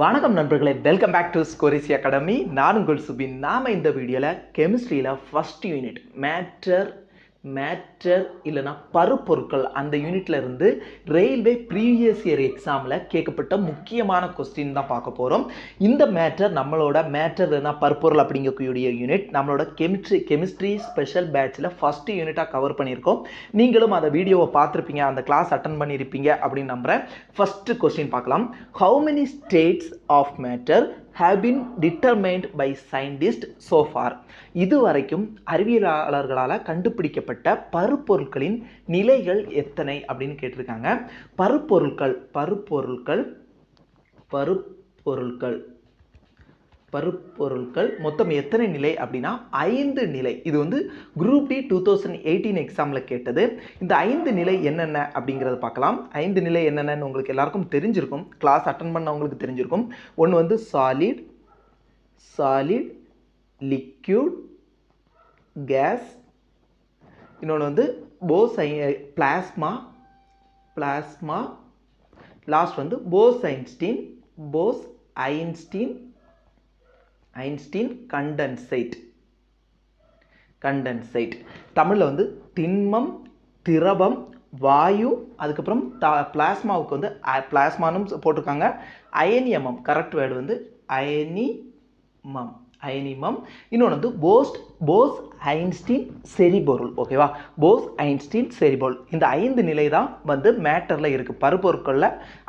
வணக்கம் நண்பர்களே, welcome back to ஸ்கோரிசி academy. நான் உங்கள் சுபின். நாம் இந்த வீடியோவில் கெமிஸ்ட்ரியில் ஃபஸ்ட் யூனிட் மேட்டர் இல்லைனா பருப்பொருட்கள் அந்த யூனிட்ல இருந்து ரயில்வே ப்ரீவியஸ் இயர் எக்ஸாமில் கேட்கப்பட்ட முக்கியமான கொஸ்டின் தான் பார்க்க போகிறோம். இந்த நம்மளோட மேட்டர் இல்லைனா பருப்பொருள் அப்படிங்கக்கூடிய யூனிட் நம்மளோட கெமிஸ்ட்ரி ஸ்பெஷல் பேட்சில் ஃபஸ்ட்டு யூனிட்டாக கவர் பண்ணியிருக்கோம். நீங்களும் அந்த வீடியோவை பார்த்துருப்பீங்க, அந்த கிளாஸ் அட்டன் பண்ணியிருப்பீங்க அப்படின்னு நம்புகிறேன். ஃபஸ்ட்டு கொஸ்டின் பார்க்கலாம். How many states of matter have been determined by scientists so far? இதுவரைக்கும் அறிவியலாளர்களால் கண்டுபிடிக்கப்பட்ட பருப்பொருட்களின் நிலைகள் எத்தனை அப்படின்னு கேட்டிருக்காங்க. பருப்பொருட்கள் மொத்தம் எத்தனை நிலை அப்படின்னா 5 நிலை. இது வந்து குரூப் டி 2018 எக்ஸாமில் கேட்டது. இந்த 5 நிலை என்னென்ன அப்படிங்கிறத பார்க்கலாம். 5 நிலை என்னென்னு உங்களுக்கு எல்லாருக்கும் தெரிஞ்சிருக்கும், கிளாஸ் அட்டன் பண்ணவங்களுக்கு தெரிஞ்சிருக்கும். ஒன்று வந்து சாலிட், லிக்யூட், கேஸ். இன்னொன்று வந்து பிளாஸ்மா. லாஸ்ட் வந்து போஸ் ஐன்ஸ்டீன் கண்டன்சைட். தமிழில் வந்து திண்மம், திரவம், வாயு. அதுக்கப்புறம் பிளாஸ்மாவுக்கு வந்து பிளாஸ்மானும் போட்டிருக்காங்க. அயனியமம், கரெக்ட் வேர்டு வந்து அயனிமம். இன்னொன்று வந்து போஸ் ஐன்ஸ்டீன் செரிபொருள். ஓகேவா, போஸ் ஐன்ஸ்டீன் செரிபொருள். இந்த 5 நிலை தான் வந்து மேட்டரில் இருக்குது. பருப்பொருட்களில்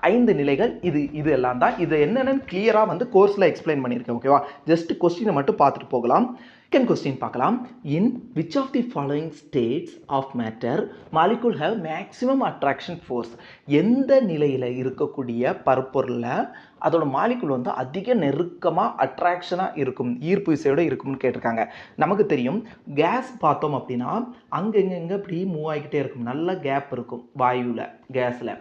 5 நிலைகள் இது எல்லாம் தான். இது என்னென்னு கிளியராக வந்து கோர்ஸில் எக்ஸ்பிளைன் பண்ணியிருக்கேன். ஓகேவா, ஜஸ்ட் கொஸ்டினை மட்டும் பார்த்துட்டு போகலாம். செகண்ட் கொஸ்டின் பார்க்கலாம். In which of the following states of matter molecule have maximum attraction force? எந்த நிலையில் இருக்கக்கூடிய பருப்பொருளில் அதோட மாலிகுல் வந்து அதிக நெருக்கமாக அட்ராக்ஷனாக இருக்கும், ஈர்ப்பு விசையோடு இருக்கும்னு கேட்டிருக்காங்க. நமக்கு தெரியும், கேஸ் பார்த்தோம் அப்படின்னா அங்கங்கே இப்படி மூவ் ஆகிக்கிட்டே இருக்கும், நல்ல கேப் இருக்கும் வாயுவில், கேஸில்.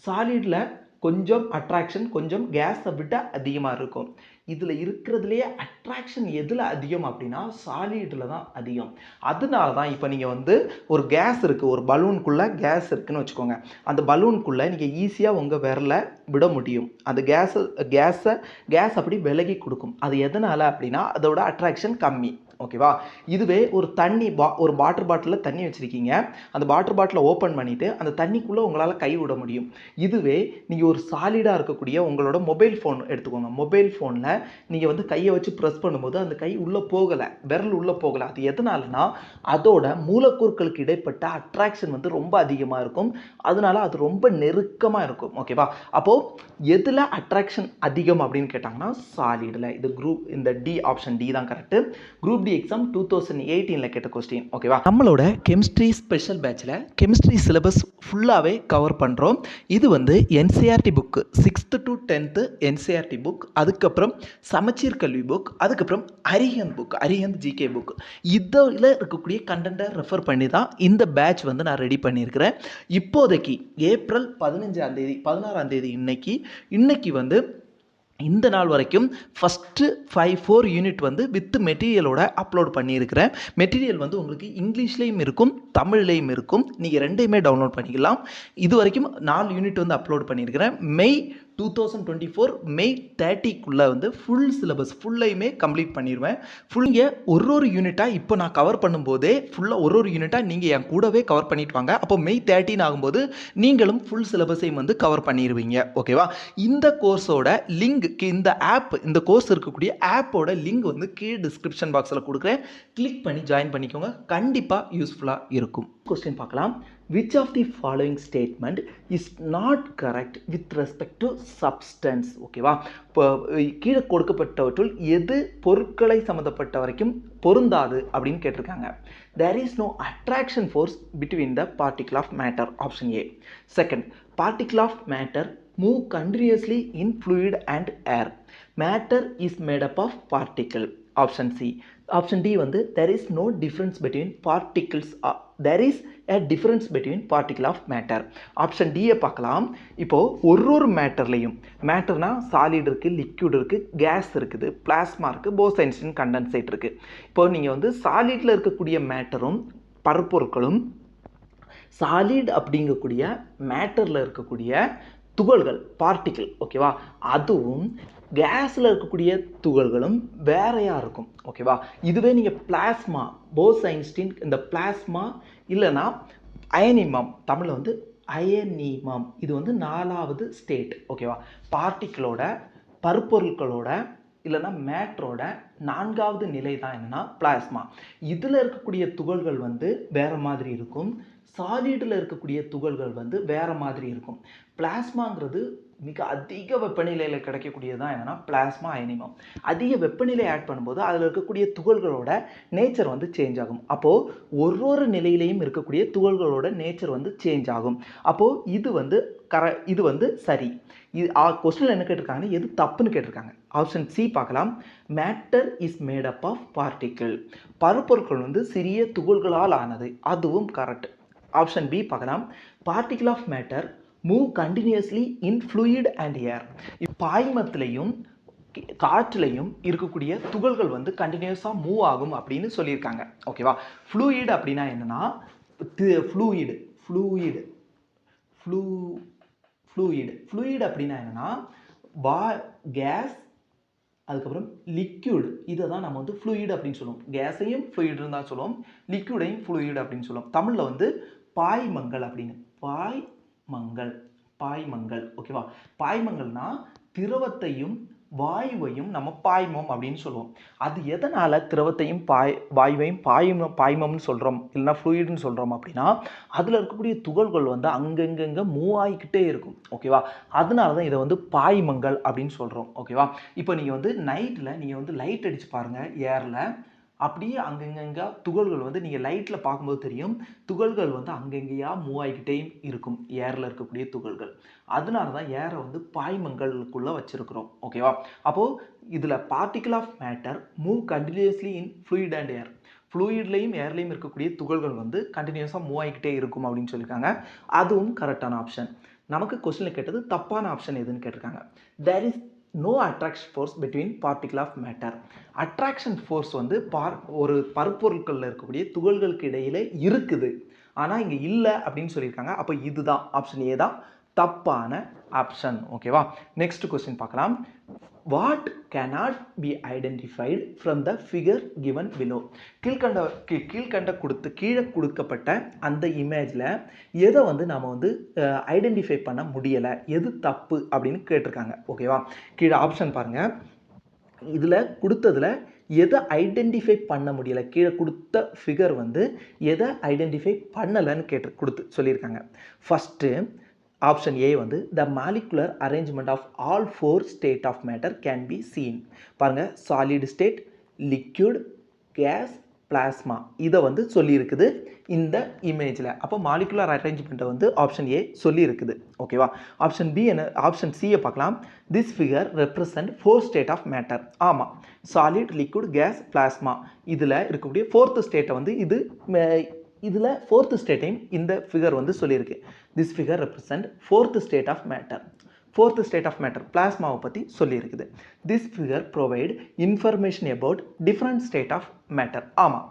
சாலிடில் கொஞ்சம் அட்ராக்ஷன் கொஞ்சம் கேஸை விட அதிகமாக இருக்கும். இதில் இருக்கிறதுலையே அட்ராக்ஷன் எதில் அதிகம் அப்படின்னா சாலிடில் தான் அதிகம். அதனால தான் இப்போ நீங்கள் வந்து ஒரு கேஸ் இருக்குது, ஒரு பலூனுக்குள்ளே கேஸ் இருக்குதுன்னு வச்சுக்கோங்க. அந்த பலூனுக்குள்ளே நீங்கள் ஈஸியாக உங்கள் விரலை விட முடியும். அந்த கேஸ் அப்படி விலகி கொடுக்கும். அது எதனால் அப்படின்னா அதோட அட்ராக்ஷன் கம்மி. ஓகேவா, இதுவே ஒரு ஒரு வாட்டர் பாட்டிலில் தண்ணி வச்சுருக்கீங்க. அந்த வாட்டர் பாட்டிலை ஓப்பன் பண்ணிவிட்டு அந்த தண்ணிக்குள்ளே உங்களால் கை விட முடியும். இதுவே நீங்கள் ஒரு சாலிடாக இருக்கக்கூடிய உங்களோட மொபைல் ஃபோன் எடுத்துக்கோங்க. மொபைல் ஃபோனில் நீங்கள் வந்து கையை வச்சு ப்ரெஸ் பண்ணும்போது அந்த கை உள்ளே போகலை, விரல் உள்ளே போகலை. அது எதனாலனா அதோட மூலக்கூறுகளுக்கு இடைப்பட்ட அட்ராக்ஷன் வந்து ரொம்ப அதிகமாக இருக்கும். அதனால அது ரொம்ப நெருக்கமாக இருக்கும். ஓகேவா, அப்போது எதில் அட்ராக்ஷன் அதிகம் அப்படின்னு கேட்டாங்கன்னா சாலிடில். இந்த டி, ஆப்ஷன் டி தான் கரெக்டு. குரூப் டி எக்ஸாம் 2018 கேட்ட கொஸ்டின். ஓகேவா, நம்மளோட கெமிஸ்ட்ரி ஸ்பெஷல் பேட்சில் கெமிஸ்ட்ரி சிலபஸ் ஃபுல்லாகவே கவர் பண்ணுறோம். இது வந்து NCERT book, 6th to 10th NCERT book, அதுக்கப்புறம் சமச்சீர் கல்வி புக், அதுக்கப்புறம் அரிஹந்த் ஜிகே புக். இதில் இருக்கக்கூடிய கண்டென்ட்டை ரெஃபர் பண்ணி தான் இந்த பேட்ச் வந்து நான் ரெடி பண்ணியிருக்கிறேன். இப்போதைக்கு ஏப்ரல் 16ஆம் தேதி இன்னைக்கு வந்து இந்த நாள் வரைக்கும் ஃபஸ்ட்டு 4 யூனிட் வந்து வித் மெட்டீரியலோட அப்லோட் பண்ணியிருக்கிறேன். மெட்டீரியல் வந்து உங்களுக்கு இங்கிலீஷ்லேயும் இருக்கும், தமிழ்லேயும் இருக்கும். நீங்கள் ரெண்டையுமே டவுன்லோட் பண்ணிக்கலாம். இது வரைக்கும் 4 யூனிட் வந்து அப்லோட் பண்ணியிருக்கிறேன். மே 2024 மே 30க்குள்ளே வந்து ஃபுல் சிலபஸ் ஃபுல்லையுமே கம்ப்ளீட் பண்ணிடுவேன். நீங்கள் ஒரு யூனிட்டாக இப்போ நான் கவர் பண்ணும்போதே ஃபுல்லாக ஒரு யூனிட்டாக நீங்கள் என் கூடவே கவர் பண்ணிட்டு வாங்க. அப்போ மே 13 ஆகும்போது நீங்களும் ஃபுல் சிலபஸையும் வந்து கவர் பண்ணிடுவீங்க. ஓகேவா, இந்த கோர்ஸோட லிங்க், இந்த கோர்ஸ் இருக்கக்கூடிய ஆப்போட லிங்க் வந்து கீழே டிஸ்கிரிப்ஷன் பாக்ஸில் கொடுக்குறேன். கிளிக் பண்ணி ஜாயின் பண்ணிக்கோங்க, கண்டிப்பாக யூஸ்ஃபுல்லாக இருக்கும். கொஸ்டின் பார்க்கலாம். Which of the following statement is not correct with respect to substance? ஓகேவா, இப்போ கீழே கொடுக்கப்பட்டவற்றுள் எது பொருட்களை சம்மந்தப்பட்ட வரைக்கும் பொருந்தாது அப்படின்னு கேட்டிருக்காங்க. There is no attraction force between the particle of matter, option A. Second, particle of matter move continuously in fluid and air. Matter is made up of particle, option C. Option D வந்து there is no difference between particles. There is a difference between particle of matter. Option டியை பார்க்கலாம். இப்போது ஒரு மேட்டர்லையும், மேட்டர்னா solid இருக்குது, liquid இருக்குது, gas இருக்குது, பிளாஸ்மா இருக்குது, போஸ் ஐன்ஸ்டீன் கண்டன்சைட் இருக்குது. இப்போது நீங்கள் வந்து சாலிடில் இருக்கக்கூடிய மேட்டரும் பருப்பொருட்களும் சாலிட் அப்படிங்கக்கூடிய மேட்டரில் இருக்கக்கூடிய துகள்கள், பார்ட்டிக்கிள், ஓகேவா, அதுவும் கேஸில் இருக்கக்கூடிய துகள்களும் வேறையாக இருக்கும். ஓகேவா? இதுவே நீங்கள் பிளாஸ்மா, போஸ் ஐன்ஸ்டீன் இந்த பிளாஸ்மா இல்லைன்னா அயனிமம், தமிழில் வந்து அயனிமம், இது வந்து 4வது ஸ்டேட். ஓகேவா? பார்ட்டிக்கிளோட, பருப்பொருட்களோட இல்லைன்னா மேட்ரோட 4வது நிலை தான் என்னென்னா பிளாஸ்மா. இதில் இருக்கக்கூடிய துகள்கள் வந்து வேறு மாதிரி இருக்கும், சாலிடில் இருக்கக்கூடிய துகள்கள் வந்து வேறு மாதிரி இருக்கும். பிளாஸ்மாங்கிறது மிக அதிக வெப்பநிலையில் கிடைக்கக்கூடியது தான் என்னென்னா பிளாஸ்மா அயனிமம். அதிக வெப்பநிலை ஆட் பண்ணும்போது அதில் இருக்கக்கூடிய துகள்களோட நேச்சர் வந்து சேஞ்ச் ஆகும். அப்போது ஒரு நிலையிலையும் இருக்கக்கூடிய துகள்களோட நேச்சர் வந்து சேஞ்ச் ஆகும். அப்போது இது வந்து சரி. இது கொஸ்டினில் என்ன கேட்டிருக்காங்கன்னா எது தப்புன்னு கேட்டிருக்காங்க. ஆப்ஷன் சி பார்க்கலாம். Matter is made up of particle. பருப்பொருட்கள் வந்து சிறிய துகள்களால் ஆனது, அதுவும் கரெக்ட். ஆப்ஷன் பி பார்க்கலாம். Particle of matter move continuously in fluid and air. பாய்மத்திலையும் காற்றுலையும் இருக்கக்கூடிய துகள்கள் வந்து கண்டினியூஸாக மூவ் ஆகும் அப்படின்னு சொல்லியிருக்காங்க. ஓகேவா? ஃப்ளூயிட் அப்படின்னா என்னன்னா ஃப்ளூயிட் அப்படின்னா என்னன்னா கேஸ், அதுக்கப்புறம் லிக்யூட், இதை தான் நம்ம வந்து ஃப்ளூயிட் அப்படின்னு சொல்லுவோம். கேஸையும் ஃப்ளூயிட்னு தான் சொல்லுவோம், லிக்யூடையும் ஃப்ளூயிட் அப்படின்னு சொல்லுவோம். தமிழில் வந்து பாய்மங்கள் அப்படின்னு, பாய்மங்கள். ஓகேவா? பாய்மங்கள்னா திரவத்தையும் வாயுவையும் நம்ம பாய்மம் அப்படின்னு சொல்லுவோம். அது எதனால் திரவத்தையும் வாயுவையும் பாய்மம்னு சொல்கிறோம் இல்லைன்னா ஃப்ளூயிட்னு சொல்கிறோம் அப்படின்னா அதில் இருக்கக்கூடிய துகள்கள் வந்து அங்கங்கே மூவ் ஆகிக்கிட்டே இருக்கும். ஓகேவா? அதனால தான் இதை வந்து பாய்மங்கள் அப்படின்னு சொல்கிறோம். ஓகேவா? இப்போ நீங்கள் வந்து நைட்டில் நீங்கள் வந்து லைட் அடித்து பாருங்கள் ஏரில், அப்படியே அங்கங்கே துகள்கள் வந்து நீங்கள் லைட்டில் பார்க்கும்போது தெரியும், துகள்கள் வந்து அங்கங்கேயா மூவ் ஆகிக்கிட்டே இருக்கும் ஏரில் இருக்கக்கூடிய துகள்கள். அதனால தான் ஏரை வந்து பாய்மங்களுக்குள்ளே வச்சுருக்கிறோம். ஓகேவா? அப்போது இதில் particle of matter move continuously in fluid and air. ஃப்ளூயிட்லையும் ஏர்லையும் இருக்கக்கூடிய துகள்கள் வந்து கண்டினியூஸாக மூவ் ஆகிக்கிட்டே இருக்கும் அப்படின்னு சொல்லியிருக்காங்க. அதுவும் கரெக்டான ஆப்ஷன். நமக்கு கொஸ்டினில் கேட்டது தப்பான ஆப்ஷன் எதுன்னு கேட்டிருக்காங்க. There is no attraction force between particle of matter. Attraction force வந்து ஒரு பருப்பொருட்களில் இருக்கக்கூடிய துகள்களுக்கு இடையில இருக்குது, ஆனால் இங்கே இல்லை அப்படின்னு சொல்லியிருக்காங்க. அப்போ இதுதான் ஆப்ஷன் ஏ தான் தப்பான ஆப்ஷன். ஓகேவா? நெக்ஸ்ட் கொஸ்டின் பார்க்கலாம். What cannot be identified from the figure given below. கீழே கொடுக்கப்பட்ட அந்த இமேஜில் எதை வந்து நம்ம வந்து ஐடென்டிஃபை பண்ண முடியலை, எது தப்பு அப்படின்னு கேட்டிருக்காங்க. ஓகேவா? கீழே ஆப்ஷன் பாருங்கள். இதில் கொடுத்ததில் எதை ஐடென்டிஃபை பண்ண முடியலை, கீழே கொடுத்த ஃபிகர் வந்து எதை ஐடென்டிஃபை பண்ணலைன்னு கொடுத்து சொல்லியிருக்காங்க. ஃபஸ்ட்டு ஆப்ஷன் ஏ வந்து the molecular arrangement of all 4 state of matter can be seen. பாருங்கள், solid state, liquid, gas, plasma, இதை வந்து சொல்லியிருக்குது இந்த இமேஜில். அப்போ மாலிகுலர் அரேஞ்ச்மெண்ட்டை வந்து ஆப்ஷன் ஏ சொல்லியிருக்குது. ஓகேவா? ஆப்ஷன் பி என்ன, ஆப்ஷன் சியை பார்க்கலாம். This figure represent 4 state of matter. ஆமாம், சாலிட், லிக்விட், கேஸ், பிளாஸ்மா, இதில் இருக்கக்கூடிய 4th ஸ்டேட்டை வந்து இதில் 4th ஸ்டேட்டையும் இந்த ஃபிகர் வந்து சொல்லியிருக்கு. This figure represent 4th state of matter. 4th state of matter பிளாஸ்மாவை பற்றி சொல்லியிருக்குது. This figure provide information about different state of matter. ஆமாம்,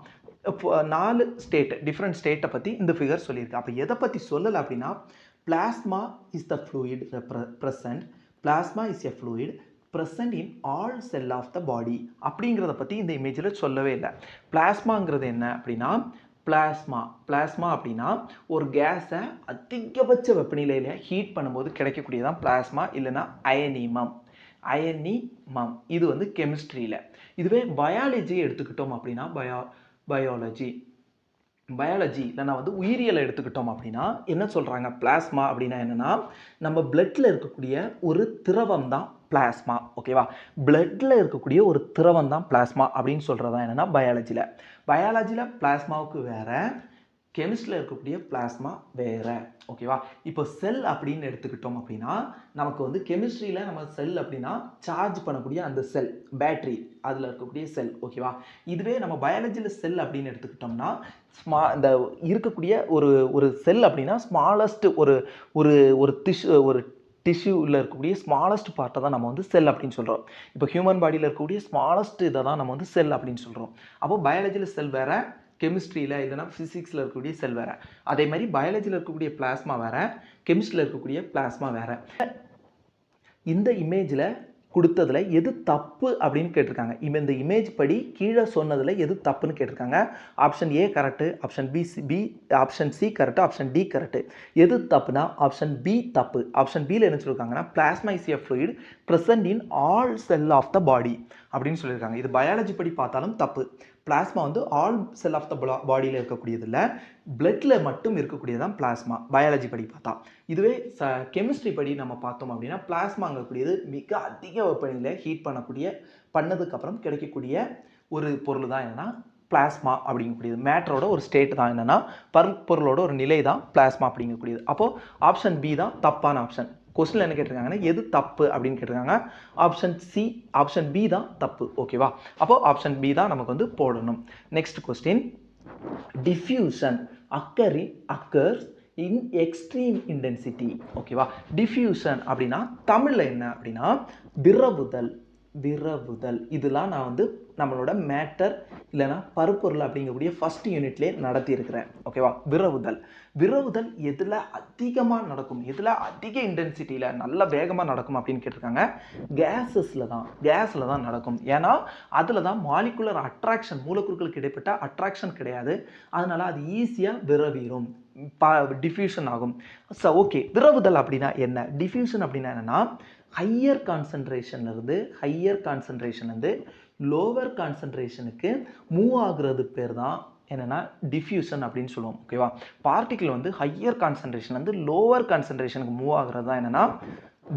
4 ஸ்டேட் டிஃப்ரெண்ட் ஸ்டேட்டை பற்றி இந்த ஃபிகர் சொல்லியிருக்கு. அப்போ எதை பற்றி சொல்லலை அப்படின்னா plasma is the fluid present, plasma is a fluid present in all cell of the body அப்படிங்கிறத பற்றி இந்த இமேஜில் சொல்லவே இல்லை. பிளாஸ்மாங்கிறது என்ன அப்படின்னா பிளாஸ்மா அப்படின்னா ஒரு கேஸை அதிகபட்ச வெப்பநிலையில் ஹீட் பண்ணும்போது கிடைக்கக்கூடியதான் பிளாஸ்மா இல்லைன்னா அயனிமம். இது வந்து கெமிஸ்ட்ரியில். இதுவே பயாலஜி எடுத்துக்கிட்டோம் அப்படின்னா பயாலஜி இல்லைனா வந்து உயிரியலை எடுத்துக்கிட்டோம் அப்படின்னா என்ன சொல்கிறாங்க, பிளாஸ்மா அப்படின்னா என்னென்னா நம்ம பிளட்டில் இருக்கக்கூடிய ஒரு திரவம் தான் பிளாஸ்மா. ஓகேவா? பிளட்டில் இருக்கக்கூடிய ஒரு திரவம் தான் பிளாஸ்மா அப்படின்னு சொல்கிறது தான் என்னென்னா பயாலஜியில் பிளாஸ்மாவுக்கு வேறு, கெமிஸ்ட்ரியில் இருக்கக்கூடிய பிளாஸ்மா வேறு. ஓகேவா? இப்போ செல் அப்படின்னு எடுத்துக்கிட்டோம் அப்படின்னா நமக்கு வந்து கெமிஸ்ட்ரியில் நம்ம செல் அப்படின்னா சார்ஜ் பண்ணக்கூடிய அந்த செல், பேட்ரி, அதில் இருக்கக்கூடிய செல். ஓகேவா? இதுவே நம்ம பயாலஜியில் செல் அப்படின்னு எடுத்துக்கிட்டோம்னா இந்த இருக்கக்கூடிய ஒரு செல் அப்படின்னா ஸ்மாலஸ்ட் ஒரு டிஷ்யூவில் இருக்கக்கூடிய ஸ்மாலஸ்ட் பார்ட்டை தான் நம்ம வந்து செல் அப்படின்னு சொல்கிறோம். இப்போ ஹியூமன் பாடியில் இருக்கக்கூடிய ஸ்மாலஸ்ட் இதை தான் நம்ம வந்து செல் அப்படின்னு சொல்கிறோம். அப்போ பயாலஜியில் செல் வேறு, கெமிஸ்ட்ரியில் இல்லைனா ஃபிசிக்ஸில் இருக்கக்கூடிய செல் வேறு. அதே மாதிரி பயாலஜியில் இருக்கக்கூடிய பிளாஸ்மா வேறு, கெமிஸ்ட்ரியில் இருக்கக்கூடிய பிளாஸ்மா வேறு. இந்த இமேஜில் கொடுத்ததில் எது தப்பு அப்படின்னு கேட்டிருக்காங்க. இந்த இமேஜ் படி கீழே சொன்னதில் எது தப்புன்னு கேட்டிருக்காங்க. Option A correct, option C correct, option D correct. எது தப்புனா ஆப்ஷன் பி தப்பு. ஆப்ஷன் பியில் என்ன சொல்லியிருக்காங்கன்னா plasma is a fluid present in all cell of the body அப்படின்னு சொல்லியிருக்காங்க. இது பயாலஜி படி பார்த்தாலும் தப்பு. பிளாஸ்மா வந்து ஆல் செல் ஆஃப் த பாடியில் இருக்கக்கூடியதில்லை, பிளட்டில் மட்டும் இருக்கக்கூடியதான் பிளாஸ்மா பயாலஜி படி பார்த்தா. இதுவே கெமிஸ்ட்ரி படி நம்ம பார்த்தோம் அப்படின்னா பிளாஸ்மாங்கக்கூடியது மிக அதிக வெப்பநிலையில் ஹீட் பண்ணதுக்கப்புறம் கிடைக்கக்கூடிய ஒரு பொருள் தான் என்னென்னா பிளாஸ்மா அப்படிங்கக்கூடியது. மேட்டரோட ஒரு ஸ்டேட் தான் என்னென்னா பருப்பொருளோட ஒரு நிலை தான் பிளாஸ்மா அப்படிங்கக்கூடியது. அப்போது ஆப்ஷன் பி தான் தப்பான ஆப்ஷன். கொஸ்டின் என்ன கேட்டிருக்காங்கன்னா எது தப்பு அப்படின்னு கேட்டிருக்காங்க. ஆப்ஷன் பி தான் தப்பு. ஓகேவா? அப்போது ஆப்ஷன் பி தான் நமக்கு வந்து போடணும். நெக்ஸ்ட் கொஸ்டின், டிஃப்யூஷன் அக்கர்ஸ் இன் எக்ஸ்ட்ரீம் இன்டென்சிட்டி. ஓகேவா? டிஃப்யூஷன் அப்படின்னா தமிழில் என்ன அப்படின்னா விரவுதல். இதெல்லாம் நான் வந்து நம்மளோட மேட்டர் இல்லைனா பருப்பொருள் அப்படிங்கக்கூடிய ஃபர்ஸ்ட் யூனிட்லேயே நடத்தி இருக்கிறேன். ஓகேவா? விரவுதல் எதில் அதிகமாக நடக்கும், எதில் அதிக இன்டென்சிட்டியில் நல்ல வேகமாக நடக்கும் அப்படின்னு கேட்டிருக்காங்க. கேஸில் தான் நடக்கும். ஏன்னா அதில் தான் மாலிகுலர் அட்ராக்ஷன், மூலக்கூறுகளுக்கு இடைப்பட்ட அட்ராக்ஷன் கிடையாது. அதனால அது ஈஸியாக விரவிடும், டிஃப்யூஷன் ஆகும். ஓகே, விரவுதல் அப்படின்னா என்ன, டிஃப்யூஷன் அப்படின்னா என்னன்னா ஹையர் கான்சன்ட்ரேஷன்லேருந்து லோவர் கான்சன்ட்ரேஷனுக்கு மூவ் ஆகுறது பேர் தான் என்னென்னா டிஃப்யூஷன் அப்படின்னு சொல்லுவோம். ஓகேவா? பார்ட்டிகிள் வந்து ஹையர் கான்சன்ட்ரேஷன்லேருந்து லோவர் கான்சன்ட்ரேஷனுக்கு மூவ் ஆகுறது தான் என்னென்னா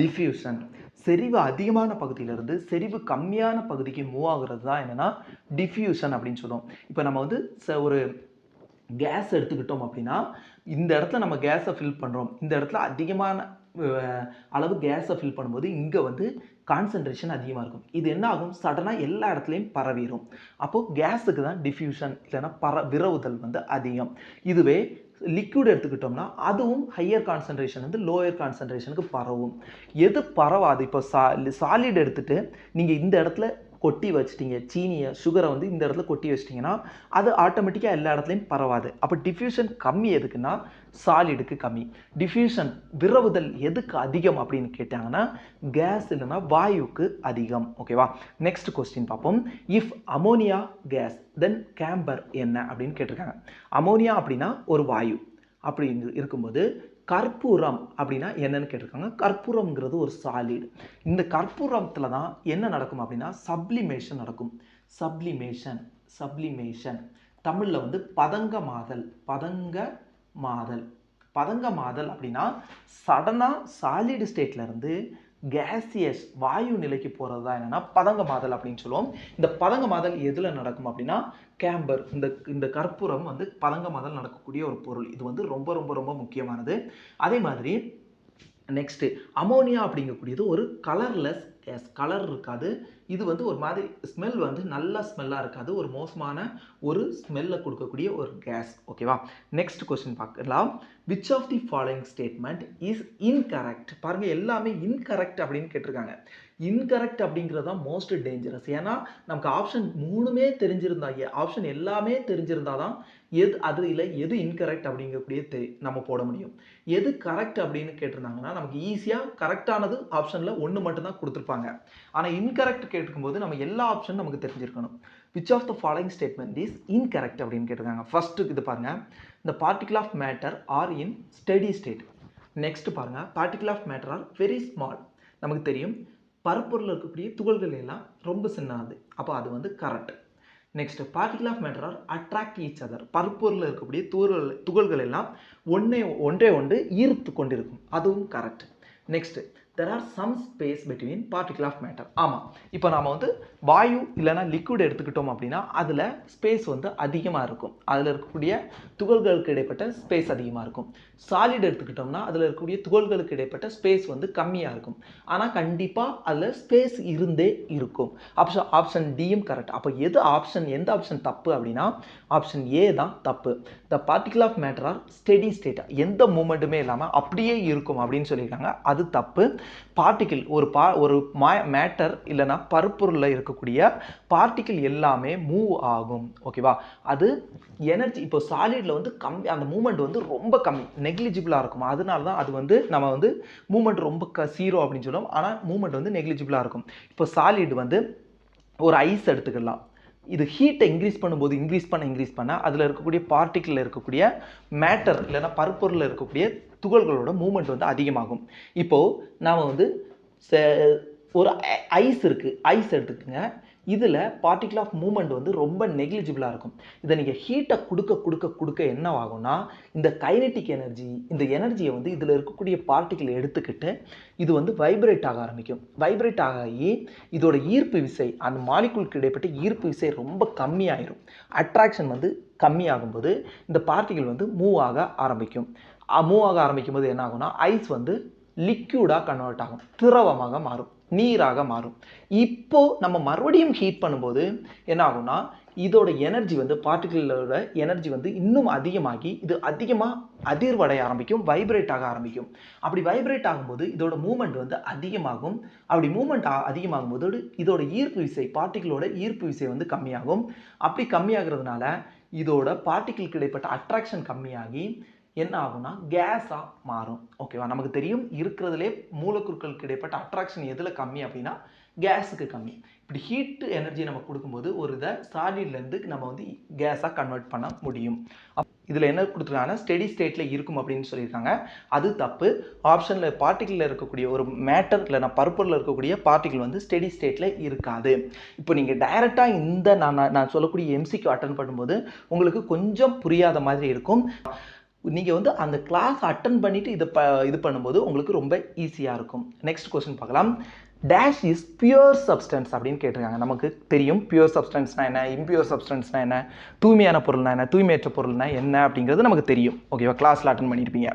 டிஃப்யூஷன். செறிவு அதிகமான பகுதியிலிருந்து செறிவு கம்மியான பகுதிக்கு மூவ் ஆகுறது தான் என்னென்னா டிஃப்யூஷன் அப்படின்னு சொல்லுவோம். இப்போ நம்ம வந்து ஒரு கேஸ் எடுத்துக்கிட்டோம் அப்படின்னா இந்த இடத்துல நம்ம கேஸை ஃபில் பண்ணுறோம், இந்த இடத்துல அதிகமான அளவு கேஸை ஃபில் பண்ணும்போது இங்கே வந்து கான்சன்ட்ரேஷன் அதிகமாக இருக்கும். இது என்ன ஆகும், சடனாக எல்லா இடத்துலையும் பரவிடும். அப்போது கேஸுக்கு தான் டிஃப்யூஷன் இல்லைன்னா விரவுதல் வந்து அதிகம். இதுவே லிக்விட் எடுத்துக்கிட்டோம்னா அதுவும் ஹையர் கான்சன்ட்ரேஷன் வந்து லோயர் கான்சன்ட்ரேஷனுக்கு பரவும். எது பரவாது, இப்போ சாலிட் எடுத்துகிட்டு நீங்கள் இந்த இடத்துல கொட்டி வச்சிட்டிங்க, சீனியை சுகரை வந்து இந்த இடத்துல கொட்டி வச்சிட்டிங்கன்னா அது ஆட்டோமேட்டிக்காக எல்லா இடத்துலையும் பரவாது. அப்போ டிஃப்யூஷன் கம்மி எதுக்குன்னா சாலிடுக்கு கம்மி. டிஃப்யூஷன் விரவுதல் எதுக்கு அதிகம் அப்படின்னு கேட்டாங்கன்னா கேஸ் இல்லைன்னா வாயுக்கு அதிகம். ஓகேவா? நெக்ஸ்ட் கொஸ்டின் பார்ப்போம். If ammonia gas then camphor என்ன அப்படின்னு கேட்டிருக்காங்க. அமோனியா அப்படின்னா ஒரு வாயு அப்படி இருக்கும்போது கற்பூரம் அப்படின்னா என்னன்னு கேட்டிருக்காங்க. கற்பூரம்ங்கிறது ஒரு சாலிட். இந்த கற்பூரத்தில் தான் என்ன நடக்கும் அப்படின்னா சப்ளிமேஷன் நடக்கும். சப்ளிமேஷன் தமிழில் வந்து பதங்கமாதல் அப்படின்னா சடனாக சாலிட் ஸ்டேட்லேருந்து கேசியஸ் வாயு நிலைக்கு போகிறது தான் என்னென்னா பதங்கமாதல் அப்படின்னு சொல்லுவோம். இந்த பதங்கமாதல் எதில் நடக்கும் அப்படின்னா கேம்பர், இந்த கற்பூரம் வந்து பதங்கமாதல் நடக்கக்கூடிய ஒரு பொருள். இது வந்து ரொம்ப ரொம்ப ரொம்ப முக்கியமானது. அதே மாதிரி நெக்ஸ்ட்டு அமோனியா அப்படிங்கக்கூடியது ஒரு கலர்லெஸ் கேஸ், கலர் இருக்காது. இது வந்து ஒரு மாதிரி ஸ்மெல் வந்து நல்ல ஸ்மெல்லாக இருக்காது, ஒரு மோசமான ஒரு ஸ்மெல்லை கொடுக்கக்கூடிய ஒரு கேஸ். ஓகேவா? நெக்ஸ்ட் கொஸ்டின் பார்க்கலாம். Which of the following statement is incorrect? பாருங்கள், எல்லாமே இன்கரெக்ட் அப்படின்னு கேட்டிருக்காங்க. இன்கரெக்ட் அப்படிங்கிறது தான் மோஸ்ட் டேஞ்சரஸ். ஏன்னா நமக்கு ஆப்ஷன் மூணுமே ஆப்ஷன் எல்லாமே தெரிஞ்சிருந்தா தான் எது இன்கரெக்ட் அப்படிங்கக்கூடிய நம்ம போட முடியும். எது கரெக்ட் அப்படின்னு கேட்டிருந்தாங்கன்னா நமக்கு ஈஸியாக கரெக்டானது ஆப்ஷனில் ஒன்று மட்டும்தான் கொடுத்துருப்பாங்க. ஆனால் இன்கரெக்ட் கேட்டுக்கும்போது நம்ம எல்லா ஆப்ஷனும் நமக்கு தெரிஞ்சிருக்கணும். Which of the following statement is incorrect அப்படின்னு கேட்டிருக்காங்க. ஃபர்ஸ்ட் இது பாருங்கள், இந்த particle of matter are in steady state. Next பாருங்கள், particle of matter are very small. நமக்கு தெரியும் பருப்பொருள் இருக்கக்கூடிய துகள்கள் எல்லாம் ரொம்ப சின்னது, அப்போ அது வந்து correct. Next, particle of matter are attract each other. பருப்பொருள் இருக்கக்கூடிய துகள்கள் எல்லாம் ஒன்றே ஈர்த்து கொண்டிருக்கும், அதுவும் correct. Next, there are some space between particle of matter. ஆமாம், இப்போ நாம் வந்து வாயு இல்லைனா லிக்விட் எடுத்துக்கிட்டோம் அப்படின்னா அதில் ஸ்பேஸ் வந்து அதிகமாக இருக்கும், அதில் இருக்கக்கூடிய துகள்களுக்கு இடைப்பட்ட ஸ்பேஸ் அதிகமாக இருக்கும். சாலிட் எடுத்துக்கிட்டோம்னா அதில் இருக்கக்கூடிய துகள்களுக்கு இடைப்பட்ட ஸ்பேஸ் வந்து கம்மியாக இருக்கும். ஆனால் கண்டிப்பாக அதில் ஸ்பேஸ் இருந்தே இருக்கும். ஆப்ஷன் டியும் கரெக்ட். அப்போ எந்த ஆப்ஷன் தப்பு அப்படின்னா ஆப்ஷன் ஏ தான் தப்பு. The particle of matter are steady state, எந்த மூமெண்ட்டுமே இல்லாமல் அப்படியே இருக்கும் அப்படின்னு சொல்லியிருக்காங்க, அது தப்பு. பார்ட்டிக்கிள் ஒரு மேட்டர் இல்லைன்னா பருப்பொருளில் இருக்கக்கூடிய பார்ட்டிக்கிள் எல்லாமே மூவ் ஆகும். ஓகேவா? அது எனர்ஜி இப்போ சாலிடில் வந்து கம்மி, அந்த மூமெண்ட் வந்து ரொம்ப கம்மி, நெக்லிஜிபிளாக இருக்கும். அதனால தான் அது வந்து நம்ம வந்து மூமெண்ட் ரொம்ப ஜீரோ அப்படின்னு சொல்லுவோம். ஆனால் மூமெண்ட் வந்து நெக்லிஜிபிளாக இருக்கும். இப்போ சாலிட் வந்து ஒரு ஐஸ் எடுத்துக்கலாம். இது ஹீட்டை இன்க்ரீஸ் பண்ணும்போது இன்க்ரீஸ் பண்ண அதில் இருக்கக்கூடிய பார்ட்டிக்கிளில் இருக்கக்கூடிய மேட்டர் இல்லைன்னா பருப்பொருளில் இருக்கக்கூடிய துகள்களோட மூமெண்ட் வந்து அதிகமாகும். இப்போது நாம் வந்து ஒரு ஐஸ் இருக்குது, ஐஸ் எடுத்துக்கோங்க. இதில் பார்ட்டிகிள் ஆஃப் மூமெண்ட் வந்து ரொம்ப நெக்லிஜிபிளாக இருக்கும். இதை நீங்கள் ஹீட்டை கொடுக்க என்ன ஆகும்னா, இந்த கைனெட்டிக் எனர்ஜி, இந்த எனர்ஜியை வந்து இதில் இருக்கக்கூடிய பார்ட்டிகிள் எடுத்துக்கிட்டு இது வந்து வைப்ரேட் ஆக ஆரம்பிக்கும். வைப்ரேட் ஆகி இதோட ஈர்ப்பு விசை, அந்த மாலிகுலுக்கு இடைப்பட்ட ஈர்ப்பு விசை ரொம்ப கம்மியாயிரும். அட்ராக்ஷன் வந்து கம்மியாகும்போது இந்த பார்ட்டிகிள் வந்து மூவ் ஆக ஆரம்பிக்கும். போது என்ன ஆகும்னா, ஐஸ் வந்து லிக்யூடாக கன்வெர்ட் ஆகும், திரவமாக மாறும், நீராக மாறும். இப்போ நம்ம மறுபடியும் ஹீட் பண்ணும்போது என்ன ஆகும்னா, இதோட எனர்ஜி வந்து பார்ட்டிகிளோட எனர்ஜி வந்து இன்னும் அதிகமாகி இது அதிகமாக அதிர்வடைய ஆரம்பிக்கும், வைப்ரேட் ஆக ஆரம்பிக்கும். அப்படி வைப்ரேட் ஆகும்போது இதோட மூமெண்ட் வந்து அதிகமாகும். அப்படி மூமெண்ட் அதிகமாகும் போது இதோட ஈர்ப்பு விசை, பார்ட்டிகிளோட ஈர்ப்பு விசை வந்து கம்மியாகும். அப்படி கம்மியாகிறதுனால இதோட பார்ட்டிகிளுக்கு இடைப்பட்ட அட்ராக்ஷன் கம்மியாகி என்ன ஆகும்னா கேஸாக மாறும். ஓகேவா? நமக்கு தெரியும் இருக்கிறதுலே மூலக்கூறுகளுக்கு இடைப்பட்ட அட்ராக்ஷன் எதில் கம்மி அப்படின்னா கேஸுக்கு கம்மி. இப்படி ஹீட் எனர்ஜி நம்ம கொடுக்கும்போது ஒரு இதை சாலிட்லேருந்து நம்ம வந்து கேஸாக கன்வெர்ட் பண்ண முடியும். இதில் என்ன கொடுத்துருக்காங்கன்னா ஸ்டெடி ஸ்டேட்டில் இருக்கும் அப்படின்னு சொல்லியிருக்காங்க. அது தப்பு. ஆப்ஷனில் பார்ட்டிகிளில் இருக்கக்கூடிய ஒரு மேட்டர் இல்லைனா பருப்பொருளில் இருக்கக்கூடிய பார்ட்டிகிள் வந்து ஸ்டெடி ஸ்டேட்டில் இருக்காது. இப்போ நீங்கள் டைரெக்டாக இந்த நான் சொல்லக்கூடிய எம்சிக்கு அட்டன் பண்ணும்போது உங்களுக்கு கொஞ்சம் புரியாத மாதிரி இருக்கும். நீங்கள் வந்து அந்த கிளாஸ் அட்டன் பண்ணிவிட்டு இது பண்ணும்போது உங்களுக்கு ரொம்ப ஈஸியாக இருக்கும். நெக்ஸ்ட் கொஸ்டின் பார்க்கலாம். டேஷ் இஸ் பியூர் சப்ஸ்டன்ஸ் அப்படின்னு கேட்டிருக்காங்க. நமக்கு தெரியும் பியூர் சப்ஸ்டன்ஸ்னா என்ன, இம்பியூர் சப்ஸ்டன்ஸ்னா என்ன, தூய்மையான பொருள்னா என்ன, தூய்மையற்ற பொருள்னா என்ன அப்படிங்கிறது நமக்கு தெரியும். ஓகேவா? கிளாஸில் அட்டன் பண்ணியிருப்பீங்க.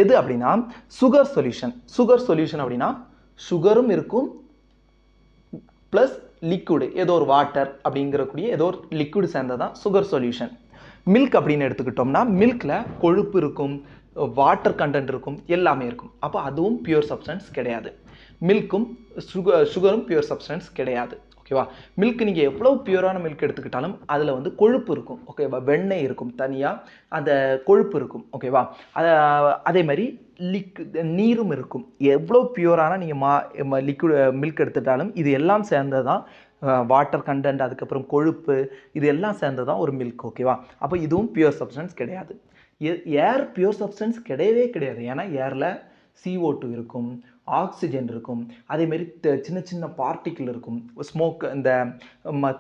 எது அப்படின்னா சுகர் சொல்யூஷன். சுகர் சொல்யூஷன் அப்படின்னா சுகரும் இருக்கும் ப்ளஸ் லிக்விடு, ஏதோ ஒரு வாட்டர் அப்படிங்கிறக்கூடிய ஏதோ ஒரு லிக்விடு சேர்ந்ததான் சுகர் சொல்யூஷன். மில்க் அப்படின்னு எடுத்துக்கிட்டோம்னா மில்கில் கொழுப்பு இருக்கும், வாட்டர் கண்டென்ட் இருக்கும், எல்லாமே இருக்கும். அப்போ அதுவும் பியூர் சப்ஸ்டன்ஸ் கிடையாது. மில்க்கும் சுகரும் பியூர் சப்ஸ்டன்ஸ் கிடையாது. ஓகேவா? மில்க் நீங்கள் எவ்வளோ பியூரான மில்க் எடுத்துக்கிட்டாலும் அதில் வந்து கொழுப்பு இருக்கும். ஓகேவா? வெண்ணெய் இருக்கும், தனியாக அந்த கொழுப்பு இருக்கும். ஓகேவா? அதே மாதிரி நீரும் இருக்கும். எவ்வளோ பியூரான நீங்கள் லிக்விட் மில்க் எடுத்துட்டாலும் இது எல்லாம் சேர்ந்தது தான் வாட்டர் கண்டென்ட், அதுக்கப்புறம் கொழுப்பு, இது எல்லாம் சேர்ந்தது தான் ஒரு மில்க். ஓகேவா? அப்போ இதுவும் பியூர் சப்ஸ்டன்ஸ் கிடையாது. ஏர் பியூர் சப்ஸ்டன்ஸ் கிடையவே கிடையாது. ஏன்னா ஏரில் CO2 இருக்கும், ஆக்சிஜன் இருக்கும், அதேமாரி சின்ன சின்ன பார்ட்டிக்கிள் இருக்கும், ஸ்மோக் இந்த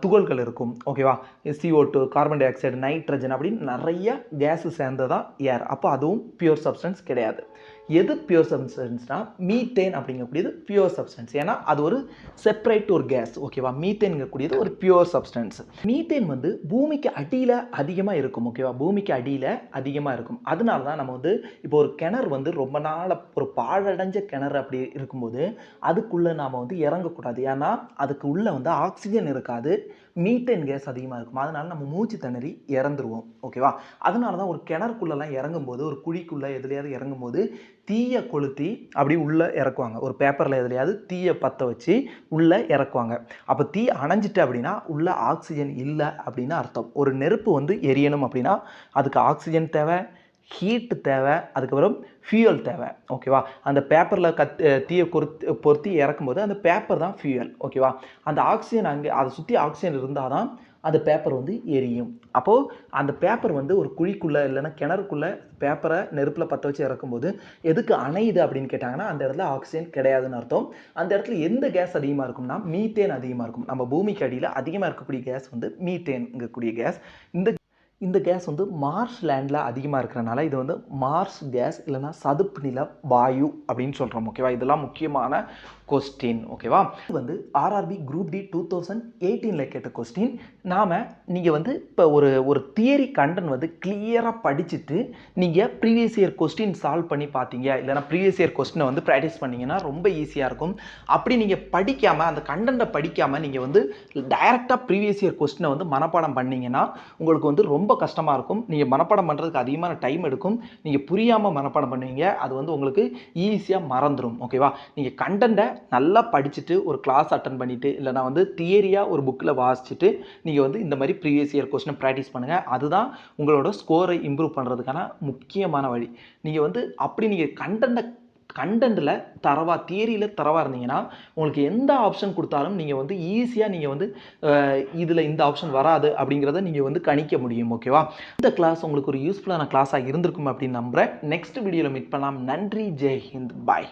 துகள்கள் இருக்கும். ஓகேவா? CO2, carbon di oxide, nitrogen அப்படின்னு நிறைய கேஸு சேர்ந்ததான் ஏர். அப்போ அதுவும் பியூர் சப்ஸ்டன்ஸ் கிடையாது. எது பியூர் சப்ஸ்டன்ஸ்னா மீத்தேன் அப்படிங்கக்கூடியது பியூர் சப்ஸ்டன்ஸ். ஏன்னா அது ஒரு செப்பரேட் ஒரு கேஸ். ஓகேவா? மீத்தேன்கக்கூடியது ஒரு பியூர் சப்ஸ்டன்ஸ். மீத்தேன் வந்து பூமிக்கு அடியில் அதிகமாக இருக்கும். ஓகேவா? பூமிக்கு அடியில் அதிகமாக இருக்கும். அதனால தான் நம்ம வந்து இப்போ ஒரு கிணறு வந்து ரொம்ப நாள் ஒரு பாழடைஞ்ச கிணறு அப்படி இருக்கும்போது அதுக்குள்ளே நாம் வந்து இறங்கக்கூடாது. ஏன்னா அதுக்கு உள்ளே வந்து ஆக்சிஜன் இருக்காது, மீத்தேன் கேஸ் அதிகமாக இருக்கும். அதனால நம்ம மூச்சு திணறி இறந்துருவோம். ஓகேவா? அதனால தான் ஒரு கிணறுக்குள்ளெல்லாம் இறங்கும்போது, ஒரு குழிக்குள்ளே எதுலையாவது இறங்கும்போது தீயை கொளுத்தி அப்படி உள்ளே இறக்குவாங்க. ஒரு பேப்பரில் எதுலையாவது தீயை பற்ற வச்சு உள்ளே இறக்குவாங்க. அப்போ தீ அணைஞ்சிட்டு அப்படின்னா உள்ளே ஆக்சிஜன் இல்லை அப்படின்னு அர்த்தம். ஒரு நெருப்பு வந்து எரியணும் அப்படின்னா அதுக்கு ஆக்சிஜன் தேவை, ஹீட்டு தேவை, அதுக்கப்புறம் ஃபியூயல் தேவை. ஓகேவா? அந்த பேப்பரில் தீயை பொருத்தி இறக்கும்போது அந்த பேப்பர் தான் ஃபியூயல். ஓகேவா? அந்த ஆக்சிஜன் அங்கே அதை சுற்றி ஆக்சிஜன் இருந்தால் தான் அந்த பேப்பர் வந்து எரியும். அப்போது அந்த பேப்பர் வந்து ஒரு குழிக்குள்ளே இல்லைன்னா கிணறுக்குள்ளே பேப்பரை நெருப்பில் பற்ற வச்சு இறக்கும்போது எதுக்கு அணையுது அப்படின்னு கேட்டாங்கன்னா அந்த இடத்துல ஆக்சிஜன் கிடையாதுன்னு அர்த்தம். அந்த இடத்துல எந்த கேஸ் அதிகமாக இருக்கும்னா மீத்தேன் அதிகமாக இருக்கும். நம்ம பூமிக்கு அடியில் அதிகமாக இருக்கக்கூடிய கேஸ் வந்து மீத்தேன்ங்கக்கூடிய கேஸ். இந்த கேஸ் வந்து மார்ஸ் லேண்டில் அதிகமாக இருக்கிறனால இது வந்து மார்ஸ் கேஸ் இல்லைனா சதுப்பு நில வாயு அப்படின்னு சொல்கிறோம். ஓகேவா? இதெல்லாம் முக்கியமான கொஸ்டின். ஓகேவா? இது வந்து ஆர்ஆர்பி குரூப் டி 2018 கேட்ட கொஸ்டின். நீங்கள் வந்து இப்போ ஒரு தியரி கண்டென்ட் வந்து கிளியராக படிச்சுட்டு நீங்கள் ப்ரீவியஸ் இயர் கொஸ்டின் சால்வ் பண்ணி பார்த்தீங்க, இல்லைனா ப்ரீவியஸ் இயர் கொஸ்டினை வந்து ப்ராக்டிஸ் பண்ணிங்கன்னா ரொம்ப ஈஸியாக இருக்கும். அப்படி நீங்கள் படிக்காமல், அந்த கண்டென்ட்டை படிக்காமல் நீங்கள் வந்து டைரெக்டாக ப்ரீவியஸ் இயர் கொஸ்டினை வந்து மனப்பாடம் பண்ணிங்கன்னா உங்களுக்கு வந்து ரொம்ப ரொம்ப கஷ்டமாக இருக்கும். நீங்கள் மனப்பாடம் பண்ணுறதுக்கு அதிகமான டைம் எடுக்கும். நீங்கள் புரியாமல் மனப்பாடம் பண்ணுவீங்க. அது வந்து உங்களுக்கு ஈஸியாக மறந்துடும். ஓகேவா? நீங்கள் கண்டென்ட்டை நல்லா படிச்சுட்டு ஒரு கிளாஸ் அட்டன் பண்ணிவிட்டு இல்லைனா வந்து தியரியாக ஒரு புக்கில் வாசிச்சுட்டு நீங்கள் வந்து இந்த மாதிரி ப்ரீவியஸ் இயர் கொஸ்டினை ப்ராக்டிஸ் பண்ணுங்கள். அதுதான் உங்களோட ஸ்கோரை இம்ப்ரூவ் பண்ணுறதுக்கான முக்கியமான வழி. நீங்கள் வந்து அப்படி நீங்கள் கண்டென்ட்டில் தரவா தியரியில் தரவா இருந்தீங்கன்னா உங்களுக்கு எந்த ஆப்ஷன் கொடுத்தாலும் நீங்கள் வந்து ஈஸியாக நீங்கள் வந்து இதில் இந்த ஆப்ஷன் வராது அப்படிங்கிறத நீங்கள் வந்து கணிக்க முடியும். ஓகேவா? இந்த கிளாஸ் உங்களுக்கு ஒரு யூஸ்ஃபுல்லான கிளாஸாக இருந்திருக்கும் அப்படின்னு நம்புகிறேன். நெக்ஸ்ட் வீடியோவில் மீட் பண்ணலாம். நன்றி. ஜெய் ஹிந்த். பாய்.